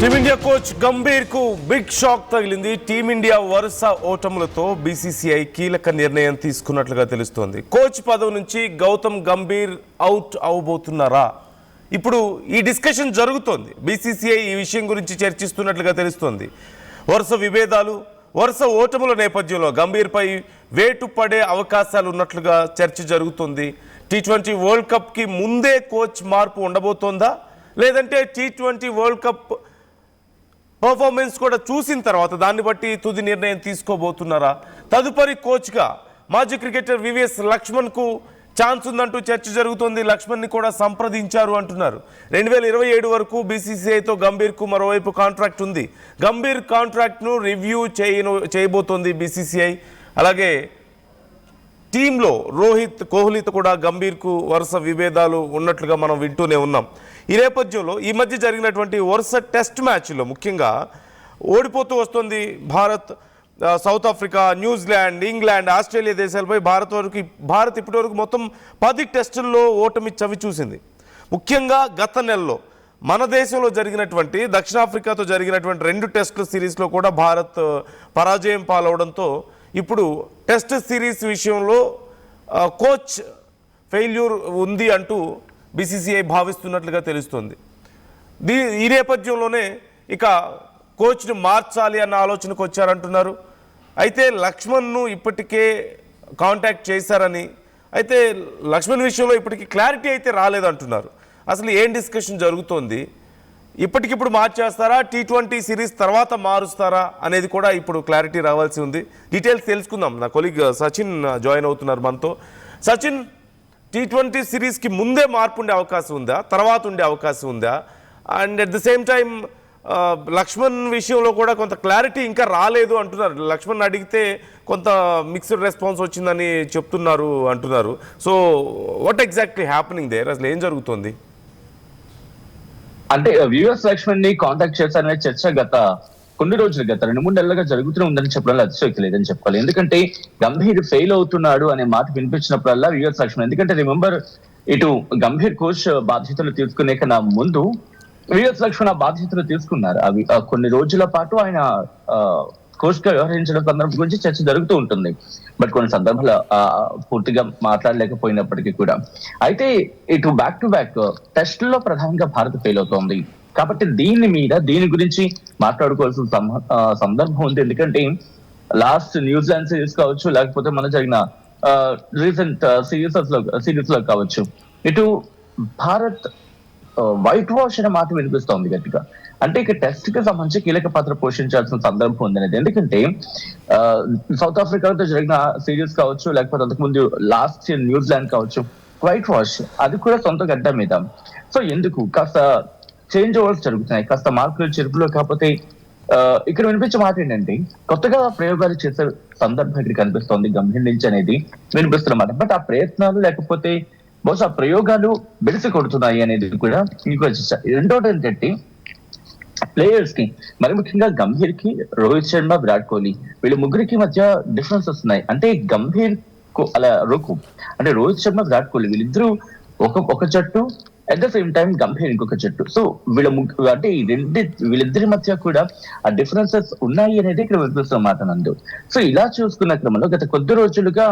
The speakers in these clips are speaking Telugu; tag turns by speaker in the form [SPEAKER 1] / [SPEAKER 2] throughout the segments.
[SPEAKER 1] టీమిండియా కోచ్ గంభీర్ కు బిగ్ షాక్ తగిలింది. టీమిండియా వరుస ఓటములతో బీసీసీఐ కీలక నిర్ణయం తీసుకున్నట్లుగా తెలుస్తోంది. కోచ్ పదవి నుంచి గౌతమ్ గంభీర్ అవుట్ అవబోతున్నారా? ఇప్పుడు ఈ డిస్కషన్ జరుగుతోంది. బీసీసీఐ ఈ విషయం గురించి చర్చిస్తున్నట్లుగా తెలుస్తోంది. వరుస విభేదాలు, వరుస ఓటముల నేపథ్యంలో గంభీర్పై వేటు పడే అవకాశాలు ఉన్నట్లుగా చర్చ జరుగుతుంది. టీ20 వరల్డ్ కప్కి ముందే కోచ్ మార్పు ఉండబోతోందా, లేదంటే టీ20 వరల్డ్ కప్ పర్ఫార్మెన్స్ కూడా చూసిన తర్వాత దాన్ని బట్టి తుది నిర్ణయం తీసుకోబోతున్నారా? తదుపరి కోచ్గా మాజీ క్రికెటర్ వివిఎస్ లక్ష్మణ్కు ఛాన్స్ ఉందంటూ చర్చ జరుగుతోంది. లక్ష్మణ్ని కూడా సంప్రదించారు అంటున్నారు. 2027 వరకు బీసీసీఐతో గంభీర్కు మరోవైపు కాంట్రాక్ట్ ఉంది. గంభీర్ కాంట్రాక్ట్ను రివ్యూ చేయబోతోంది బీసీసీఐ. అలాగే టీంలో రోహిత్ కోహ్లీతో కూడా గంభీర్కు వరుస విభేదాలు ఉన్నట్లుగా మనం వింటూనే ఉన్నాం. ఈ నేపథ్యంలో ఈ మధ్య జరిగినటువంటి వరుస టెస్ట్ మ్యాచ్లో ముఖ్యంగా ఓడిపోతూ వస్తుంది Bharat. South Africa, New Zealand, England, Australia దేశాలపై భారత్ ఇప్పటివరకు మొత్తం 10 టెస్టుల్లో ఓటమి చవి చూసింది. ముఖ్యంగా గత నెలలో మన దేశంలో జరిగినటువంటి దక్షిణాఫ్రికాతో జరిగినటువంటి 2 టెస్టుల సిరీస్లో కూడా భారత్ పరాజయం పాలవడంతో ఇప్పుడు టెస్ట్ సిరీస్ విషయంలో కోచ్ ఫెయిల్యూర్ ఉంది అంటూ బీసీసీఐ భావిస్తున్నట్లుగా తెలుస్తుంది. ఈ నేపథ్యంలోనే ఇక కోచ్ని మార్చాలి అన్న ఆలోచనకు వచ్చారంటున్నారు. అయితే లక్ష్మణ్ను ఇప్పటికే కాంటాక్ట్ చేశారని, అయితే లక్ష్మణ్ విషయంలో ఇప్పటికీ క్లారిటీ అయితే రాలేదంటున్నారు. అసలు ఏం డిస్కషన్ జరుగుతోంది? ఇప్పటికిప్పుడు మార్చేస్తారా, టీ20 సిరీస్ తర్వాత మారుస్తారా అనేది కూడా ఇప్పుడు క్లారిటీ రావాల్సి ఉంది. డీటెయిల్స్ తెలుసుకుందాం. నా కొలీగ్ సచిన్ జాయిన్ అవుతున్నారు మనతో. సచిన్, టీ20 సిరీస్కి ముందే మార్పు ఉండే అవకాశం ఉందా, తర్వాత ఉండే అవకాశం ఉందా? And at the same time Laxman విషయంలో కూడా కొంత క్లారిటీ ఇంకా రాలేదు అంటున్నారు. లక్ష్మణ్ అడిగితే కొంత మిక్స్డ్ రెస్పాన్స్ వచ్చిందని చెప్తున్నారు అంటున్నారు. So what exactly happening there? అసలు ఏం జరుగుతుంది?
[SPEAKER 2] అంటే వివిఎస్ లక్ష్మణ్ ని కాంటాక్ట్ చేశారనే చర్చ గత 2-3 నెలలుగా జరుగుతూనే ఉందని చెప్పడంలో అతిశయోక్తి లేదని చెప్పుకోవాలి. ఎందుకంటే గంభీర్ ఫెయిల్ అవుతున్నాడు అనే మాట వినిపించినప్పుడల్లా వివిఎస్ లక్ష్మణ్, ఎందుకంటే రిమెంబర్ ఇటు గంభీర్ కోచ్ బాధ్యతలు తీసుకునే కన్నా ముందు వివిఎస్ లక్ష్మణ్ ఆ బాధ్యతలు తీసుకున్నారు. అవి కొన్ని రోజుల పాటు ఆయన కోచ్ గా వ్యవహరించడం సందర్భం గురించి చర్చ జరుగుతూ ఉంటుంది. బట్ కొన్ని సందర్భాలు పూర్తిగా మాట్లాడలేకపోయినప్పటికీ కూడా, అయితే ఇటు బ్యాక్ టు బ్యాక్ టెస్టుల్లో ప్రధానంగా భారత్ ఫెయిల్ అవుతోంది. కాబట్టి దీని గురించి మాట్లాడుకోవాల్సిన సందర్భం ఉంది. ఎందుకంటే లాస్ట్ న్యూజిలాండ్ సిరీస్ కావచ్చు, లేకపోతే మన జరిగిన రీసెంట్ సిరీస్ లో కావచ్చు, ఇటు భారత్ వైట్ వాష్ అనే మాట వినిపిస్తోంది గట్టిగా. అంటే ఇక టెస్ట్ కి సంబంధించి కీలక పాత్ర పోషించాల్సిన సందర్భం ఉందనేది. ఎందుకంటే సౌత్ ఆఫ్రికాతో జరిగిన సిరీస్ కావచ్చు, లేకపోతే అంతకుముందు లాస్ట్ ఇయర్ న్యూజిలాండ్ కావచ్చు, వైట్ వాష్ అది కూడా సొంత గడ్డ మీద. సో ఎందుకు కాస్త చేంజ్ ఓవర్స్ జరుగుతున్నాయి, కాస్త మార్పులు చెరుపులు. కాకపోతే ఇక్కడ వినిపించే మాట ఏంటంటే కొత్తగా ప్రయోగాలు చేసే సందర్భం ఇక్కడ కనిపిస్తోంది గంభీర్ నుంచి అనేది వినిపిస్తున్నమాట. బట్ ఆ ప్రయత్నాలు లేకపోతే బహుశా ప్రయోగాలు బెడిసి కొడుతున్నాయి అనేది కూడా ఇంకో చర్చ. రెండోది ఏంటంటే ప్లేయర్స్ కి, మరి ముఖ్యంగా గంభీర్ కి, రోహిత్ శర్మ, విరాట్ కోహ్లీ వీళ్ళ ముగ్గురికి మధ్య డిఫరెన్స్ వస్తున్నాయి. అంటే గంభీర్ అలా అంటే రోహిత్ శర్మ, విరాట్ కోహ్లీ వీళ్ళిద్దరూ ఒక జట్టు, at the same time Gambhir ఇంకొక జట్టు. సో అంటే వీళ్ళిద్దరి మధ్య కూడా ఆ డిఫరెన్సెస్ ఉన్నాయి అనేది ఇక్కడ వినిపిస్తున్న మాట నందు. సో ఇలా చూసుకున్న క్రమంలో గత కొద్ది రోజులుగా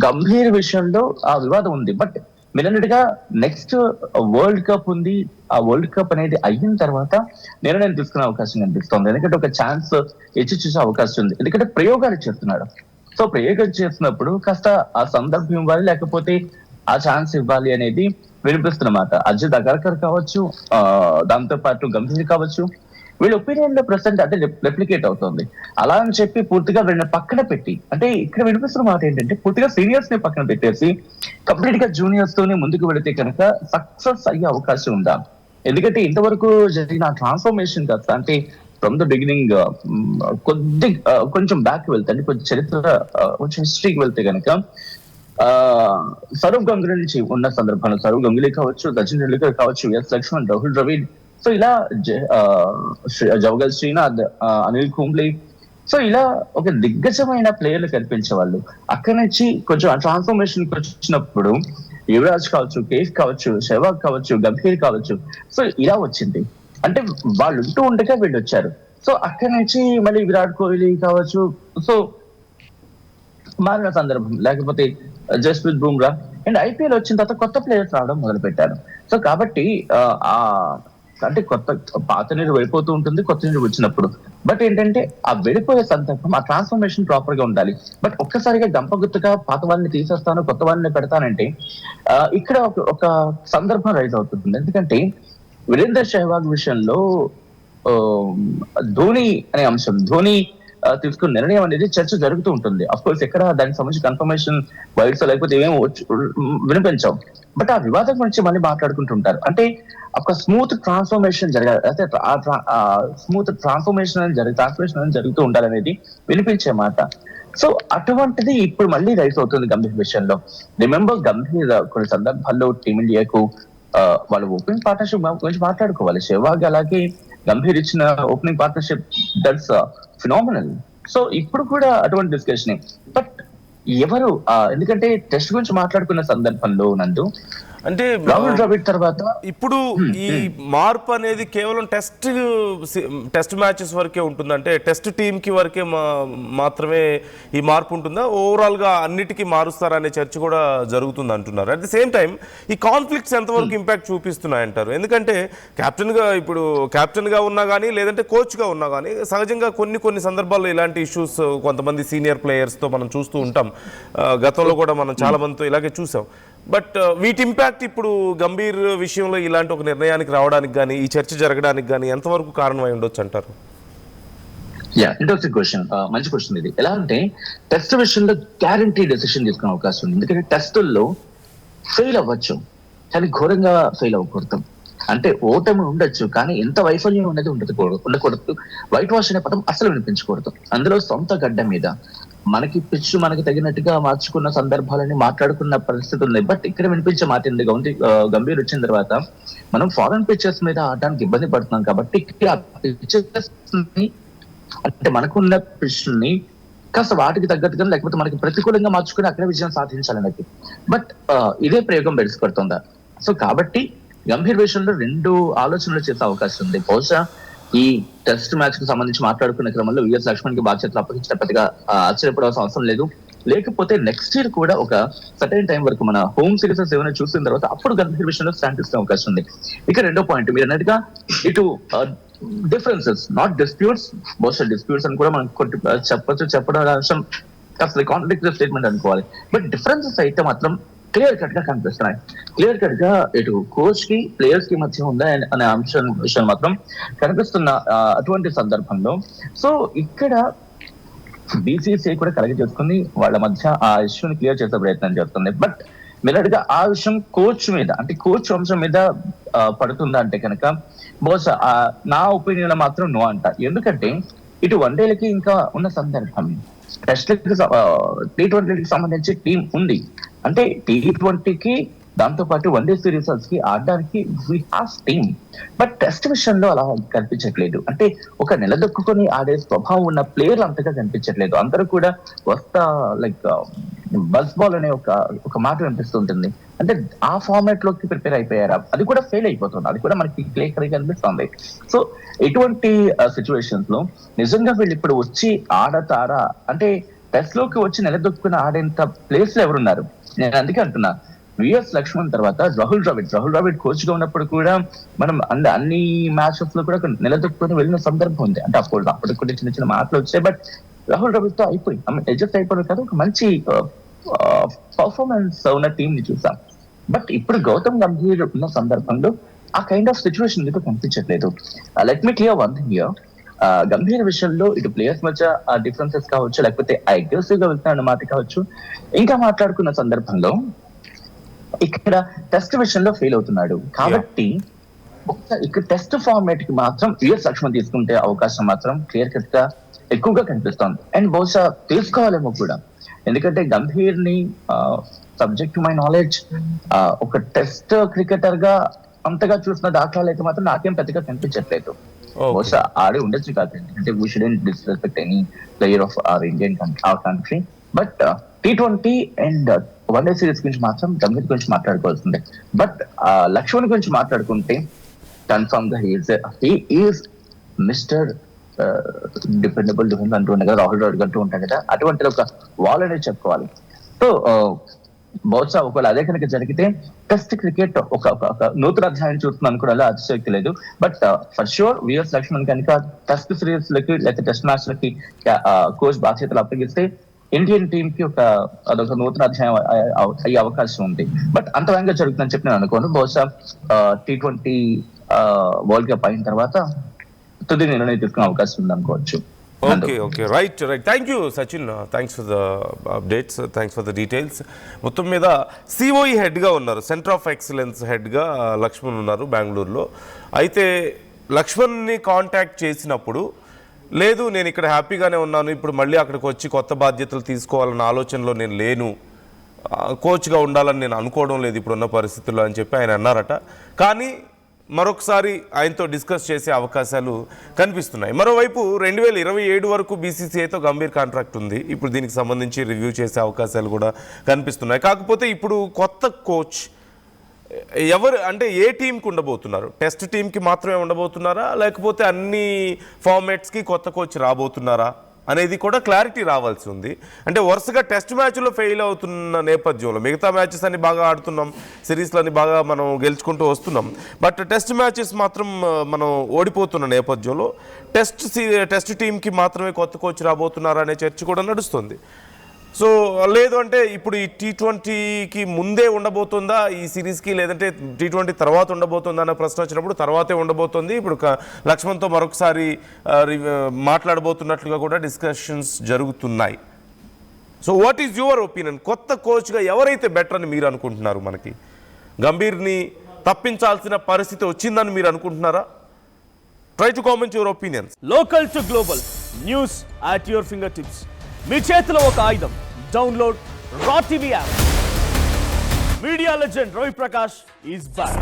[SPEAKER 2] గంభీర్ విషయంలో ఆ వివాదం ఉంది. బట్ మీరన్నట్టుగా నెక్స్ట్ వరల్డ్ కప్ ఉంది. ఆ వరల్డ్ కప్ అనేది అయిన తర్వాత నిర్ణయం తీసుకునే అవకాశం కనిపిస్తుంది. ఎందుకంటే ఒక ఛాన్స్ ఇచ్చి చూసే అవకాశం ఉంది. ఎందుకంటే ప్రయోగాలు చేస్తున్నాడు. సో ప్రయోగాలు చేస్తున్నప్పుడు కాస్త ఆ సందర్భం ఇవ్వాలి, లేకపోతే ఆ ఛాన్స్ ఇవ్వాలి అనేది వినిపిస్తున్నమాట. అజిత్ అగర్కర్ కావచ్చు, దాంతో పాటు గంభీర్ కావచ్చు, వీళ్ళ ఒపీనియన్ లో ప్రెసెంట్ అంటే రెప్లికేట్ అవుతుంది. అలా అని చెప్పి పూర్తిగా వీళ్ళని పక్కన పెట్టి, అంటే ఇక్కడ వినిపిస్తున్న మాట ఏంటంటే పూర్తిగా సీనియర్స్ ని పక్కన పెట్టేసి కంప్లీట్ గా జూనియర్స్ తోనే ముందుకు వెళితే కనుక సక్సెస్ అయ్యే అవకాశం ఉందా? ఎందుకంటే ఇంతవరకు జరిగిన ట్రాన్స్ఫర్మేషన్ కాస్త అంటే ఫ్రమ్ ద బిగినింగ్ కొంచెం బ్యాక్ వెళ్తే, అంటే కొంచెం చరిత్ర, కొంచెం హిస్టరీకి వెళ్తే కనుక సౌరవ్ గంగూలీ నుంచి ఉన్న సందర్భంలో సౌరవ్ గంగూలీ కావచ్చు, సచిన్ టెండూల్కర్ కావచ్చు, విఎస్ లక్ష్మణ్, రాహుల్ ద్రవిడ్, సో ఇలా జవగల్ శ్రీనాథ్, అనిల్ కుంబ్లే, సో ఇలా ఒక దిగ్గజమైన ప్లేయర్లు కనిపించే వాళ్ళు. అక్కడి నుంచి కొంచెం ట్రాన్స్ఫర్మేషన్ వచ్చినప్పుడు యువరాజ్ కావచ్చు, కేఫ్ కావచ్చు, సెహ్వాగ్ కావచ్చు, గంభీర్ కావచ్చు. సో ఇలా వచ్చింది అంటే వాళ్ళు ఉంటూ ఉండగా వీళ్ళు వచ్చారు. సో అక్కడి నుంచి మళ్ళీ విరాట్ కోహ్లీ కావచ్చు, సో మారిన సందర్భం, లేకపోతే జస్ప్రీత్ బుమ్రా అండ్ ఐపీఎల్ వచ్చిన తర్వాత కొత్త ప్లేయర్స్ రావడం మొదలు పెట్టారు. సో కాబట్టి ఆ అంటే పాత నీరు వెళ్ళిపోతూ ఉంటుంది కొత్త నీరు వచ్చినప్పుడు. బట్ ఏంటంటే ఆ వెళ్ళిపోయే సందర్భం, ఆ ట్రాన్స్ఫర్మేషన్ ప్రాపర్ గా ఉండాలి. బట్ ఒక్కసారిగా గంపగుత్తుగా పాత వాళ్ళని తీసేస్తాను కొత్త వాళ్ళని పెడతానంటే ఇక్కడ ఒక సందర్భం రైజ్ అవుతుంది. ఎందుకంటే వీరేందర్ సెహ్వాగ్ విషయంలో ధోని అనే అంశం, ధోని తీసుకున్న నిర్ణయం అనేది చర్చ జరుగుతూ ఉంటుంది. అఫ్ కోర్స్ ఎక్కడ దానికి సంబంధించి కన్ఫర్మేషన్ వైడ్స్ లేకపోతే ఏమేమి వినిపించాం. బట్ ఆ వివాదం గురించి మళ్ళీ మాట్లాడుకుంటుంటారు. అంటే ఒక స్మూత్ ట్రాన్స్ఫర్మేషన్ జరగాలి, అయితే స్మూత్ ట్రాన్స్ఫర్మేషన్ జరుగుతూ ఉండాలనేది వినిపించే మాట. సో అటువంటిది ఇప్పుడు మళ్ళీ రైస్ అవుతుంది గంభీర్ విషయంలో. రిమెంబర్ గంభీర్ కొన్ని సందర్భాల్లో టీమిండియాకు వాళ్ళ ఓపెనింగ్ పార్ట్నర్షిప్ గురించి మాట్లాడుకోవాలి. సెహ్వాగ్ అలాగే గంభీర్ ఇచ్చిన opening partnership that's phenomenal. So ఇప్పుడు కూడా అటువంటి డిస్కషన్. బట్ ఎవరు ఎందుకంటే టెస్ట్ గురించి మాట్లాడుకున్న సందర్భంలో నందు
[SPEAKER 1] అంటే
[SPEAKER 2] రాహుల్ ద్రవిడ్ తర్వాత
[SPEAKER 1] ఇప్పుడు ఈ మార్పు అనేది కేవలం టెస్ట్ మ్యాచెస్ వరకే ఉంటుంది, అంటే టెస్ట్ టీమ్ కి వరకే మాత్రమే ఈ మార్పు ఉంటుందా, ఓవరాల్ గా అన్నిటికీ మారుస్తారనే చర్చ కూడా జరుగుతుంది అంటున్నారు. అట్ ది సేమ్ టైం ఈ కాన్ఫ్లిక్ట్స్ ఎంతవరకు ఇంపాక్ట్ చూపిస్తున్నాయంటారు? ఎందుకంటే కెప్టెన్ గా ఉన్నా కానీ లేదంటే కోచ్ గా ఉన్నా కానీ సహజంగా కొన్ని సందర్భాల్లో ఇలాంటి ఇష్యూస్ కొంతమంది సీనియర్ ప్లేయర్స్ తో మనం చూస్తూ ఉంటాం. గతంలో కూడా మనం చాలా మందితో ఇలాగే చూసాం. బట్ వీటి ఇంపాక్ట్ ఇప్పుడు గంభీర్ విషయంలో ఇలాంటి ఒక నిర్ణయానికి రావడానికి కానీ ఈ చర్చ జరగడానికి కానీ ఎంతవరకు కారణమై ఉండొచ్చు అంటారు?
[SPEAKER 2] ఇంట్రెస్టింగ్ క్వశ్చన్, మంచి క్వశ్చన్ ఇది. ఎలా అంటే టెస్ట్ విషయంలో గ్యారంటీ డెసిషన్ తీసుకునే అవకాశం ఉంది. ఎందుకంటే టెస్టుల్లో ఫెయిల్ అవ్వచ్చు కానీ ఘోరంగా ఫెయిల్ అవ్వకూడదు. అంటే ఓటమి ఉండొచ్చు కానీ ఎంత వైఫల్యం అనేది ఉండకూడదు. వైట్ వాష్ అనే పదం అసలు వినిపించకూడదు. అందులో సొంత గడ్డ మీద మనకి పిచ్చు మనకి తగినట్టుగా మార్చుకున్న సందర్భాలని మాట్లాడుకున్న పరిస్థితి ఉంది. బట్ ఇక్కడ వినిపించే మాట ఏంటి, గంభీర్ వచ్చిన తర్వాత మనం ఫారెన్ పిక్చర్స్ మీద ఆడడానికి ఇబ్బంది పడుతున్నాం కాబట్టి అంటే మనకున్న పిచ్ని కాస్త వాటికి తగ్గట్టుగా లేకపోతే మనకి ప్రతికూలంగా మార్చుకుని అక్కడ విజయం సాధించాలనేది. బట్ ఇదే ప్రయోగం బెడిసిపడుతుందా? సో కాబట్టి గంభీర్ విషయంలో రెండు ఆలోచనలు చేసే అవకాశం ఉంది. బహుశా ఈ టెస్ట్ మ్యాచ్ కు సంబంధించి మాట్లాడుకున్న క్రమంలో విఎస్ లక్ష్మణ్ కి బాధ్యతలు అప్పగించిన పెద్దగా ఆశ్చర్యపడాల్సిన అవసరం లేదు. లేకపోతే నెక్స్ట్ ఇయర్ కూడా ఒక సర్టైన్ టైం వరకు మన హోమ్ సిరీసెస్ ఏమైనా చూసిన తర్వాత అప్పుడు గంభీర్ విషయంలో స్టాండ్ తీసుకునే అవకాశం ఉంది. ఇక రెండో పాయింట్ మీరు అన్నట్టుగా ఇటు డిఫరెన్సెస్ నాట్ డిస్ప్యూట్స్, బహుశా డిస్ప్యూట్స్ అని కూడా మనం చెప్పడం అసలు కాంట్రడిక్టరీ స్టేట్మెంట్ అనుకోవాలి. బట్ డిఫరెన్సెస్ అయితే మాత్రం క్లియర్ కట్ గా కనిపిస్తున్నాయి. క్లియర్ కట్ గా ఇటు కోచ్ కి ప్లేయర్స్ కి మధ్య ఉందా అనే విషయం మాత్రం కనిపిస్తున్న అటువంటి సందర్భంలో సో ఇక్కడ బీసీసీఐ కూడా కలెక్ట్ చేసుకుని వాళ్ళ మధ్య ఆ ఇష్యూని క్లియర్ చేసే ప్రయత్నం చేస్తుంది. బట్ మీరడిగా ఆ విషయం కోచ్ మీద అంటే కోచ్ అంశం మీద పడుతుందా అంటే కనుక బహుశా నా ఒపీనియన్ మాత్రం నో అంట. ఎందుకంటే ఇటు వన్డేలకి ఇంకా ఉన్న సందర్భం, టెస్ట్ T20కి సంబంధించి టీం ఉంది. అంటే T20కి దాంతో పాటు వన్డే సిరీసెస్ కి ఆడడానికి we have team. But test విషయంలో అలా కనిపించట్లేదు. అంటే ఒక నిలదొక్కుని ఆడే స్వభావం ఉన్న ప్లేయర్లు అంతగా కనిపించట్లేదు. అందరూ కూడా వస్తా లైక్ బస్ బాల్ అనే ఒక మాట వినిపిస్తుంటుంది. అంటే ఆ ఫార్మాట్ లోకి ప్రిపేర్ అయిపోయారా, అది కూడా ఫెయిల్ అయిపోతుంది. అది కూడా మనకి క్లియర్ కనిపిస్తుంది. సో ఇటువంటి సిచ్యువేషన్స్ లో నిజంగా వీళ్ళు ఇప్పుడు వచ్చి ఆడతారా అంటే టెస్ట్ లోకి వచ్చి నిలదొక్కుని ఆడేంత ప్లేస్ లో ఎవరున్నారు? నేను అందుకే అంటున్నా విఎస్ లక్ష్మణ్ తర్వాత రాహుల్ ద్రావిడ్ కోచ్ గా ఉన్నప్పుడు కూడా మనం అన్ని మ్యాచెస్ లో కూడా నిలదొక్కుని వెళ్ళిన సందర్భం ఉంది. అంటే అప్పటికి కూడా చిన్న చిన్న మాటలు వచ్చాయి. బట్ రాహుల్ ద్రావిడ్ తో అడ్జస్ట్ అయిపోవడం కాదు, ఒక మంచి పర్ఫార్మెన్స్ ఉన్న టీం ని చూసాం. బట్ ఇప్పుడు గౌతమ్ గంభీర్ ఉన్న సందర్భంలో ఆ కైండ్ ఆఫ్ సిచ్యువేషన్ మీకు కనిపించట్లేదు. Let me clear one thing here. Gambhir విషయంలో ఇటు ప్లేయర్స్ మధ్య డిఫరెన్సెస్ కావచ్చు, లేకపోతే అగ్రెసివ్ గా వెళ్తున్న మాట కావచ్చు, ఇంకా మాట్లాడుకున్న సందర్భంలో ఇక్కడ టెస్ట్ విషయంలో ఫెయిల్ అవుతున్నాడు కాబట్టి ఇక్కడ టెస్ట్ ఫార్మాట్ కి మాత్రం విఎస్ లక్ష్మణ్ తీసుకుంటే అవకాశం మాత్రం క్లియర్ కట్ గా ఎక్కువగా కనిపిస్తోంది. అండ్ బహుశా తీసుకోవాలేమో కూడా, ఎందుకంటే గంభీర్ ని సబ్జెక్ట్ టు మై నాలెడ్జ్ ఒక టెస్ట్ క్రికెటర్ గా అంతగా చూసిన దాఖలాలు అయితే మాత్రం నాకేం పెద్దగా కనిపించట్లేదు. బహుశా ఆడి ఉండొచ్చు కాదు, ఎందుకంటే we shouldn't disrespect any player of our Indian country. But T20 and one day series గురించి మాత్రం గంభీర్ గురించి మాట్లాడుకోవాల్సిందే. బట్ లక్ష్మణ్ గురించి మాట్లాడుకుంటే కన్ఫర్మ్ గా హీ ఈజ్ మిస్టర్ డిపెండబుల్ అంటూ ఉంటాయి కదా, రాహుల్ ద్రావిడ్ అంటూ ఉంటాయి కదా, అటువంటి ఒక వాల్ అనేది చెప్పుకోవాలి. సో బహుశా ఒకవేళ అదే కనుక జరిగితే టెస్ట్ క్రికెట్ ఒక నూతన అధ్యాయం చూస్తున్నాను కూడా అతిశయోక్తి లేదు. But for sure VS Laxman కనుక టెస్ట్ సిరీస్ లకి లేకపోతే టెస్ట్ మ్యాచ్ లకి కోచ్ బాధ్యతలు అప్పగిస్తే ఇండియన్ టీమ్ కి అదొక నూతన అధ్యాయం అయ్యే అవకాశం ఉంది. బట్ అంత వేగంగా జరుగుతుందని చెప్పి నేను అనుకోను. బహుశా T20 వరల్డ్ కప్ అయిన తర్వాత తుది నిర్ణయం తీసుకునే అవకాశం ఉంది అనుకోవచ్చు.
[SPEAKER 1] Okay right thank you Sachin, thanks for the updates, thanks for the details. మొత్తం మీద సిఓఈ హెడ్గా ఉన్నారు, సెంటర్ ఆఫ్ ఎక్సలెన్స్ హెడ్గా లక్ష్మణ్ ఉన్నారు బెంగళూరులో. అయితే లక్ష్మణ్ని కాంటాక్ట్ చేసినప్పుడు లేదు నేను ఇక్కడ హ్యాపీగానే ఉన్నాను, ఇప్పుడు మళ్ళీ అక్కడికి వచ్చి కొత్త బాధ్యతలు తీసుకోవాలన్న ఆలోచనలో నేను లేను, కోచ్గా ఉండాలని నేను అనుకోవడం లేదు ఇప్పుడున్న పరిస్థితుల్లో అని చెప్పి ఆయన అన్నారట. కానీ మరొకసారి ఆయనతో డిస్కస్ చేసే అవకాశాలు కనిపిస్తున్నాయి. మరోవైపు 2027 వరకు బీసీసీఐతో గంభీర్ కాంట్రాక్ట్ ఉంది. ఇప్పుడు దీనికి సంబంధించి రివ్యూ చేసే అవకాశాలు కూడా కనిపిస్తున్నాయి. కాకపోతే ఇప్పుడు కొత్త కోచ్ ఎవరు అంటే ఏ టీంకి ఉండబోతున్నారు? టెస్ట్ టీంకి మాత్రమే ఉండబోతున్నారా, లేకపోతే అన్ని ఫార్మాట్స్కి కొత్త కోచ్ రాబోతున్నారా అనేది కూడా క్లారిటీ రావాల్సి ఉంది. అంటే వరుసగా టెస్ట్ మ్యాచ్లో ఫెయిల్ అవుతున్న నేపథ్యంలో మిగతా మ్యాచెస్ అన్ని బాగా ఆడుతున్నాం, సిరీస్లని బాగా మనం గెలుచుకుంటూ వస్తున్నాం, బట్ టెస్ట్ మ్యాచెస్ మాత్రం మనం ఓడిపోతున్న నేపథ్యంలో టెస్ట్ టీంకి మాత్రమే కొత్త కోచ్ రాబోతున్నారా అనే చర్చ కూడా నడుస్తుంది. సో లేదు అంటే ఇప్పుడు ఈ T20కి ముందే ఉండబోతుందా ఈ సిరీస్కి, లేదంటే T20 తర్వాత ఉండబోతుందా అన్న ప్రశ్న వచ్చినప్పుడు తర్వాతే ఉండబోతుంది. ఇప్పుడు లక్ష్మణ్తో మరొకసారి మాట్లాడబోతున్నట్లుగా కూడా డిస్కషన్స్ జరుగుతున్నాయి. So what is your opinion? కొత్త కోచ్గా ఎవరైతే బెటర్ అని మీరు అనుకుంటున్నారు? మనకి గంభీర్ని తప్పించాల్సిన పరిస్థితి వచ్చిందని మీరు అనుకుంటున్నారా? Try to comment your opinions.
[SPEAKER 3] Local to global news at your finger tips. మీ చేతిలో ఒక ఆయుధం, download raw TV app. Media legend Ravi Prakash is back.